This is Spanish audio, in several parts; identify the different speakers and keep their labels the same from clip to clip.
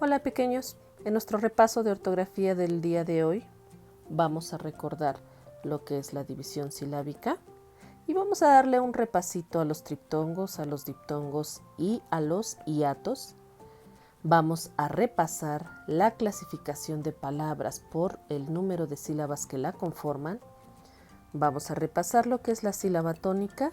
Speaker 1: Hola pequeños, en nuestro repaso de ortografía del día de hoy vamos a recordar lo que es la división silábica y vamos a darle un repasito a los triptongos, a los diptongos y a los hiatos. Vamos a repasar la clasificación de palabras por el número de sílabas que la conforman. Vamos a repasar lo que es la sílaba tónica,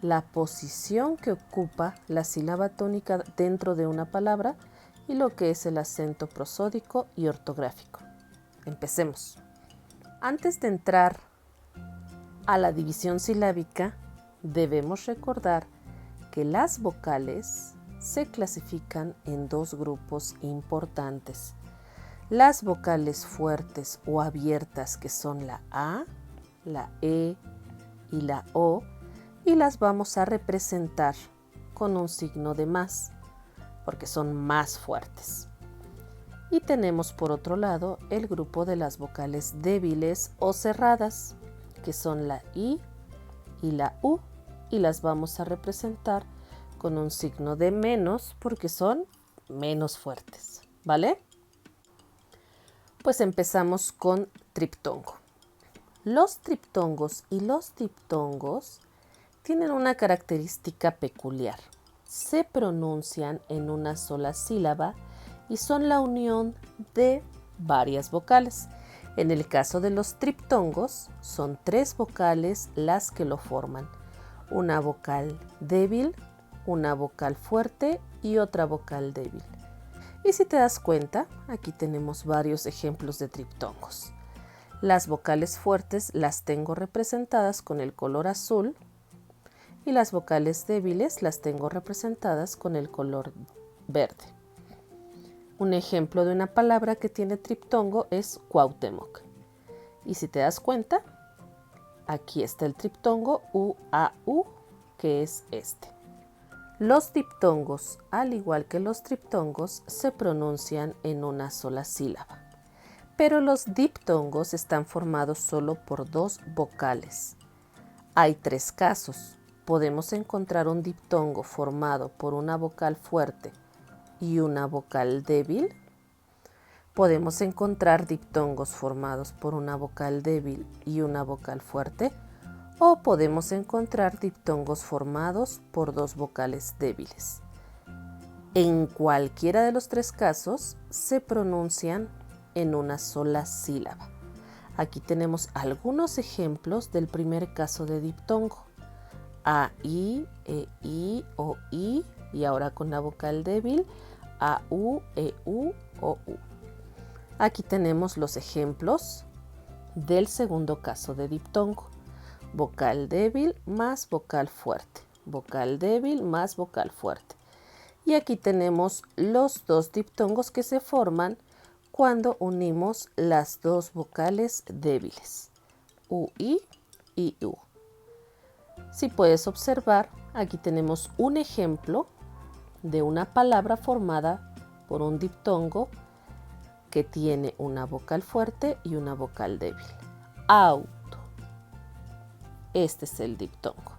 Speaker 1: la posición que ocupa la sílaba tónica dentro de una palabra y lo que es el acento prosódico y ortográfico. Empecemos. Antes de entrar a la división silábica, debemos recordar que las vocales se clasifican en dos grupos importantes. Las vocales fuertes o abiertas, que son la A, la E y la O, y las vamos a representar con un signo de más, porque son más fuertes. Y tenemos por otro lado el grupo de las vocales débiles o cerradas, que son la I y la U, y las vamos a representar con un signo de menos porque son menos fuertes, ¿vale? Pues empezamos con triptongo. Los triptongos y los diptongos tienen una característica peculiar. Se pronuncian en una sola sílaba y son la unión de varias vocales. En el caso de los triptongos, son tres vocales las que lo forman. Una vocal débil, una vocal fuerte y otra vocal débil. Y si te das cuenta, aquí tenemos varios ejemplos de triptongos. Las vocales fuertes las tengo representadas con el color azul y las vocales débiles las tengo representadas con el color verde. Un ejemplo de una palabra que tiene triptongo es Cuauhtémoc. Y si te das cuenta, aquí está el triptongo U-A-U, que es este. Los diptongos, al igual que los triptongos, se pronuncian en una sola sílaba. Pero los diptongos están formados solo por dos vocales. Hay tres casos. Podemos encontrar un diptongo formado por una vocal fuerte y una vocal débil. Podemos encontrar diptongos formados por una vocal débil y una vocal fuerte. O podemos encontrar diptongos formados por dos vocales débiles. En cualquiera de los tres casos se pronuncian en una sola sílaba. Aquí tenemos algunos ejemplos del primer caso de diptongo. A, I, E, I, O, I, y ahora con la vocal débil, A, U, E, U, O, U. Aquí tenemos los ejemplos del segundo caso de diptongo. Vocal débil más vocal fuerte. Vocal débil más vocal fuerte. Y aquí tenemos los dos diptongos que se forman cuando unimos las dos vocales débiles, UI y U. Si puedes observar, aquí tenemos un ejemplo de una palabra formada por un diptongo que tiene una vocal fuerte y una vocal débil. Auto. Este es el diptongo.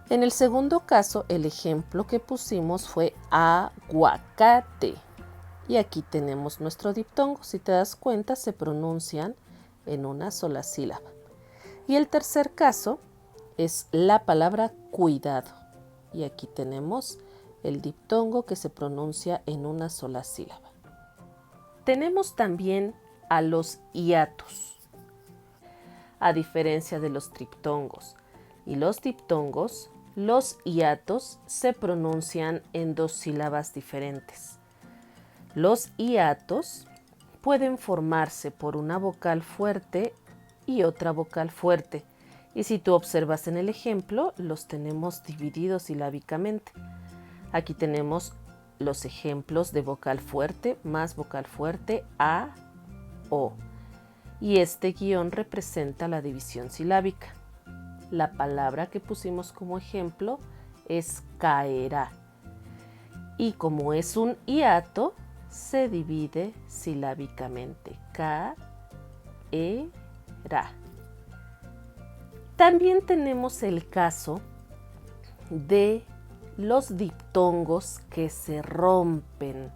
Speaker 1: En el segundo caso, el ejemplo que pusimos fue aguacate. Y aquí tenemos nuestro diptongo. Si te das cuenta, se pronuncian en una sola sílaba. Y el tercer caso es la palabra cuidado. Y aquí tenemos el diptongo que se pronuncia en una sola sílaba. Tenemos también a los hiatos. A diferencia de los triptongos y los diptongos, los hiatos se pronuncian en dos sílabas diferentes. Los hiatos pueden formarse por una vocal fuerte y otra vocal fuerte. Y si tú observas en el ejemplo, los tenemos divididos silábicamente. Aquí tenemos los ejemplos de vocal fuerte más vocal fuerte A, O. Y este guión representa la división silábica. La palabra que pusimos como ejemplo es caerá. Y como es un hiato, se divide silábicamente. Caerá. También tenemos el caso de los diptongos que se rompen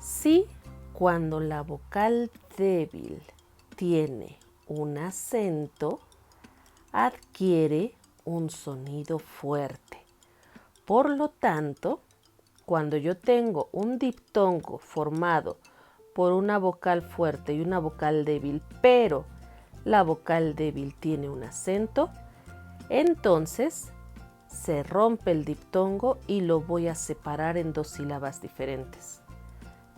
Speaker 1: Si cuando la vocal débil tiene un acento, adquiere un sonido fuerte. Por lo tanto, cuando yo tengo un diptongo formado por una vocal fuerte y una vocal débil, pero la vocal débil tiene un acento, entonces se rompe el diptongo y lo voy a separar en dos sílabas diferentes.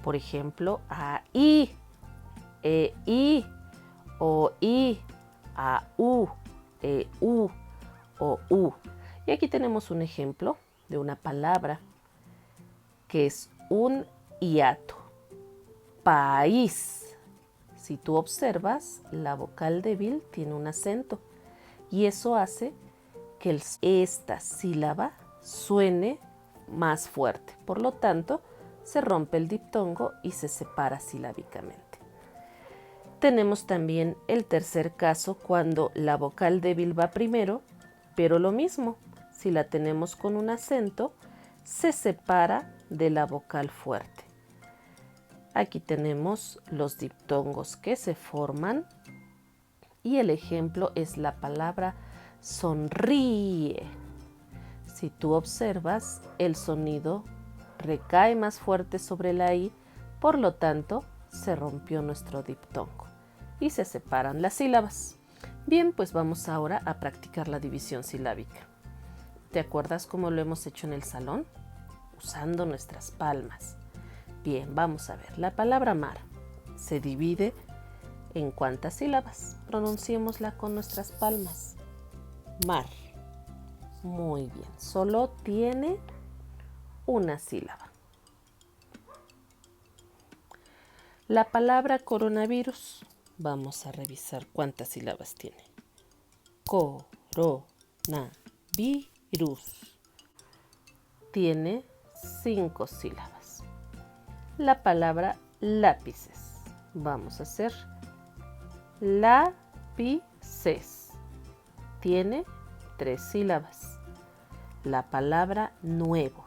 Speaker 1: Por ejemplo, a i, e i, o i, a u, e u, o u. Y aquí tenemos un ejemplo de una palabra que es un hiato. País. Si tú observas, la vocal débil tiene un acento y eso hace que esta sílaba suene más fuerte. Por lo tanto, se rompe el diptongo y se separa silábicamente. Tenemos también el tercer caso cuando la vocal débil va primero, pero lo mismo, si la tenemos con un acento, se separa de la vocal fuerte. Aquí tenemos los diptongos que se forman y el ejemplo es la palabra sonríe. Si tú observas, el sonido recae más fuerte sobre la i, por lo tanto, se rompió nuestro diptongo y se separan las sílabas. Bien, pues vamos ahora a practicar la división silábica. ¿Te acuerdas cómo lo hemos hecho en el salón? Usando nuestras palmas. Bien, vamos a ver. La palabra mar se divide en ¿cuántas sílabas? Pronunciémosla con nuestras palmas. Mar. Muy bien. Solo tiene una sílaba. La palabra coronavirus. Vamos a revisar cuántas sílabas tiene. Coronavirus. Tiene 5 sílabas. La palabra lápices. Vamos a hacer lápices. Tiene 3 sílabas. La palabra nuevo.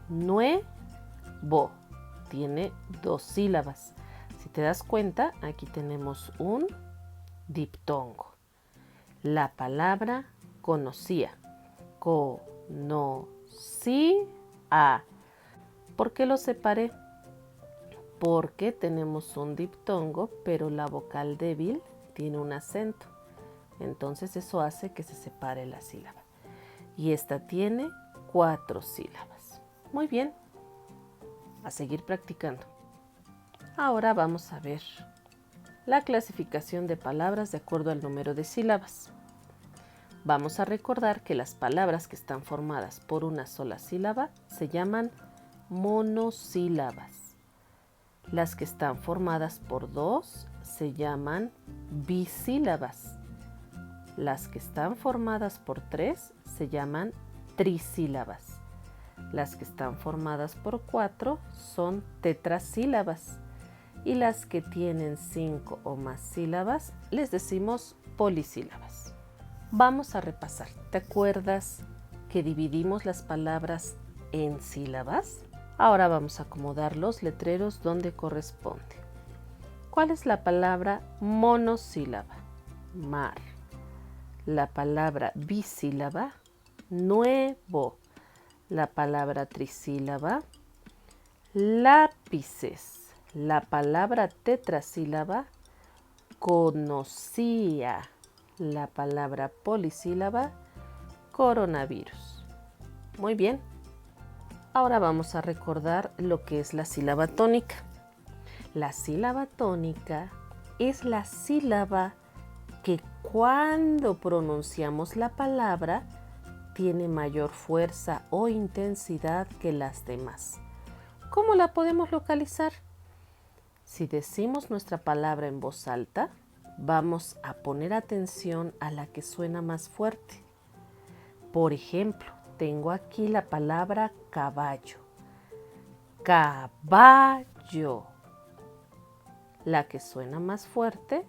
Speaker 1: Nuevo. Tiene 2 sílabas. Si te das cuenta, aquí tenemos un diptongo. La palabra conocía. Conocía. ¿Por qué lo separé? Porque tenemos un diptongo, pero la vocal débil tiene un acento. Entonces eso hace que se separe la sílaba. Y esta tiene 4 sílabas. Muy bien. A seguir practicando. Ahora vamos a ver la clasificación de palabras de acuerdo al número de sílabas. Vamos a recordar que las palabras que están formadas por una sola sílaba se llaman monosílabas. Las que están formadas por 2 se llaman bisílabas. Las que están formadas por 3 se llaman trisílabas. Las que están formadas por 4 son tetrasílabas. Y las que tienen 5 o más sílabas les decimos polisílabas. Vamos a repasar. ¿Te acuerdas que dividimos las palabras en sílabas? Ahora vamos a acomodar los letreros donde corresponde. ¿Cuál es la palabra monosílaba? Mar. La palabra bisílaba, nuevo. La palabra trisílaba, lápices. La palabra tetrasílaba, conocía. La palabra polisílaba, coronavirus. Muy bien. Ahora vamos a recordar lo que es la sílaba tónica. La sílaba tónica es la sílaba que cuando pronunciamos la palabra tiene mayor fuerza o intensidad que las demás. ¿Cómo la podemos localizar? Si decimos nuestra palabra en voz alta, vamos a poner atención a la que suena más fuerte. Por ejemplo, tengo aquí la palabra caballo. Caballo. La que suena más fuerte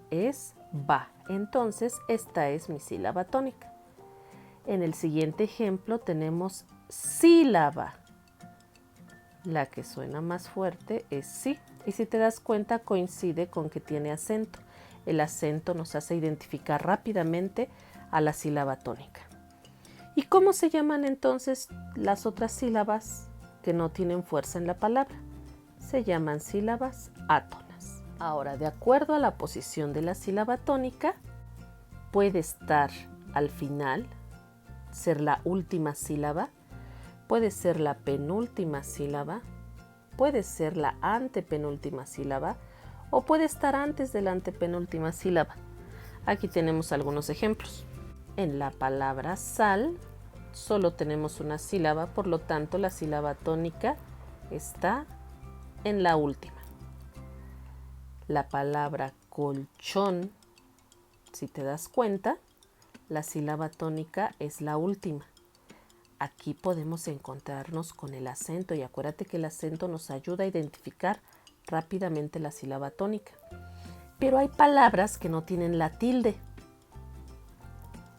Speaker 1: es ba. Entonces, esta es mi sílaba tónica. En el siguiente ejemplo tenemos sílaba. La que suena más fuerte es sí. Y si te das cuenta, coincide con que tiene acento. El acento nos hace identificar rápidamente a la sílaba tónica. ¿Y cómo se llaman entonces las otras sílabas que no tienen fuerza en la palabra? Se llaman sílabas átonas. Ahora, de acuerdo a la posición de la sílaba tónica, puede estar al final, ser la última sílaba, puede ser la penúltima sílaba, puede ser la antepenúltima sílaba o puede estar antes de la antepenúltima sílaba. Aquí tenemos algunos ejemplos. En la palabra sal solo tenemos una sílaba, por lo tanto la sílaba tónica está en la última. La palabra colchón, si te das cuenta, la sílaba tónica es la última. Aquí podemos encontrarnos con el acento y acuérdate que el acento nos ayuda a identificar rápidamente la sílaba tónica. Pero hay palabras que no tienen la tilde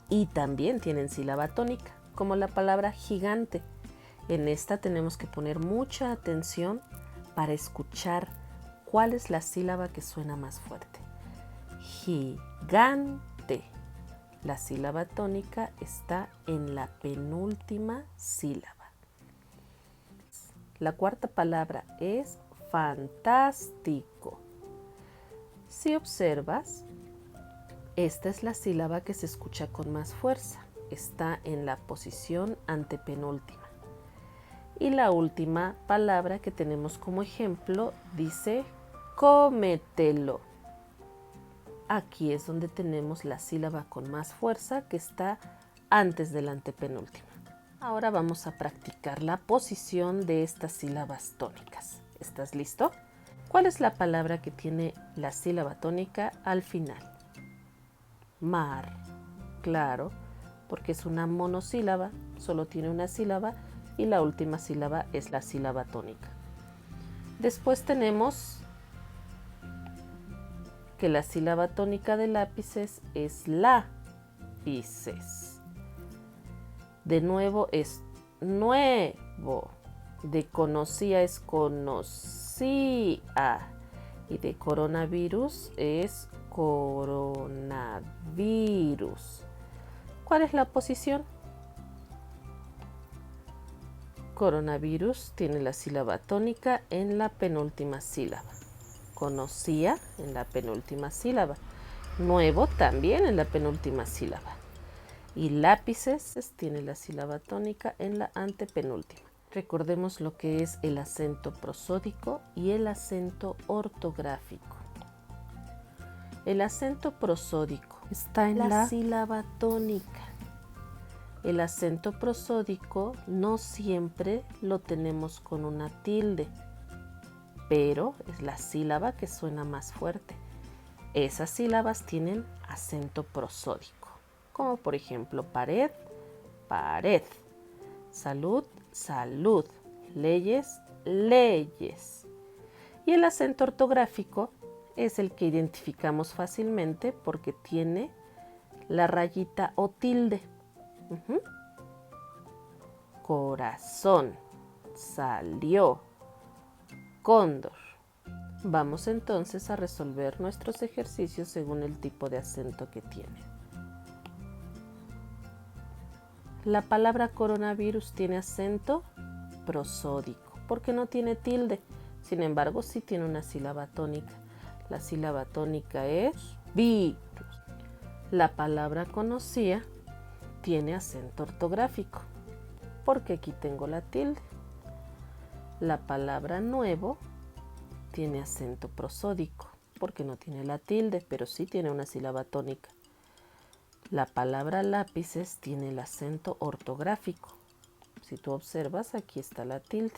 Speaker 1: y también tienen sílaba tónica, como la palabra gigante. En esta tenemos que poner mucha atención para escuchar cuál es la sílaba que suena más fuerte. Gigante. La sílaba tónica está en la penúltima sílaba. La cuarta palabra es fantástico. Si observas, esta es la sílaba que se escucha con más fuerza. Está en la posición antepenúltima. Y la última palabra que tenemos como ejemplo dice cómetelo. Aquí es donde tenemos la sílaba con más fuerza que está antes de la antepenúltima. Ahora vamos a practicar la posición de estas sílabas tónicas. ¿Estás listo? ¿Cuál es la palabra que tiene la sílaba tónica al final? Mar. Claro, porque es una monosílaba, solo tiene una sílaba y la última sílaba es la sílaba tónica. Después tenemos que la sílaba tónica de lápices es lápices. De nuevo es nuevo. De conocía es conocía. Y de coronavirus es coronavirus. ¿Cuál es la posición? Coronavirus tiene la sílaba tónica en la penúltima sílaba. Conocía en la penúltima sílaba. Nuevo también en la penúltima sílaba. Y lápices tiene la sílaba tónica en la antepenúltima. Recordemos lo que es el acento prosódico y el acento ortográfico. El acento prosódico está en la sílaba tónica. El acento prosódico no siempre lo tenemos con una tilde, pero es la sílaba que suena más fuerte. Esas sílabas tienen acento prosódico, como por ejemplo pared, pared, salud, salud, leyes, leyes. Y el acento ortográfico es el que identificamos fácilmente porque tiene la rayita o tilde. Corazón, salió, cóndor. Vamos entonces a resolver nuestros ejercicios según el tipo de acento que tiene. La palabra coronavirus tiene acento prosódico porque no tiene tilde. Sin embargo, sí tiene una sílaba tónica. La sílaba tónica es virus. La palabra conocía tiene acento ortográfico porque aquí tengo la tilde. La palabra nuevo tiene acento prosódico porque no tiene la tilde, pero sí tiene una sílaba tónica. La palabra lápices tiene el acento ortográfico. Si tú observas, aquí está la tilde.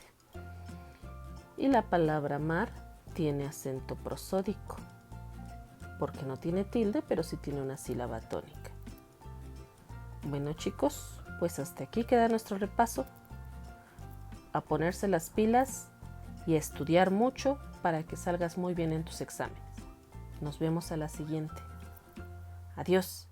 Speaker 1: Y la palabra mar tiene acento prosódico porque no tiene tilde, pero sí tiene una sílaba tónica. Bueno, chicos, pues hasta aquí queda nuestro repaso. A ponerse las pilas y a estudiar mucho para que salgas muy bien en tus exámenes. Nos vemos a la siguiente. Adiós.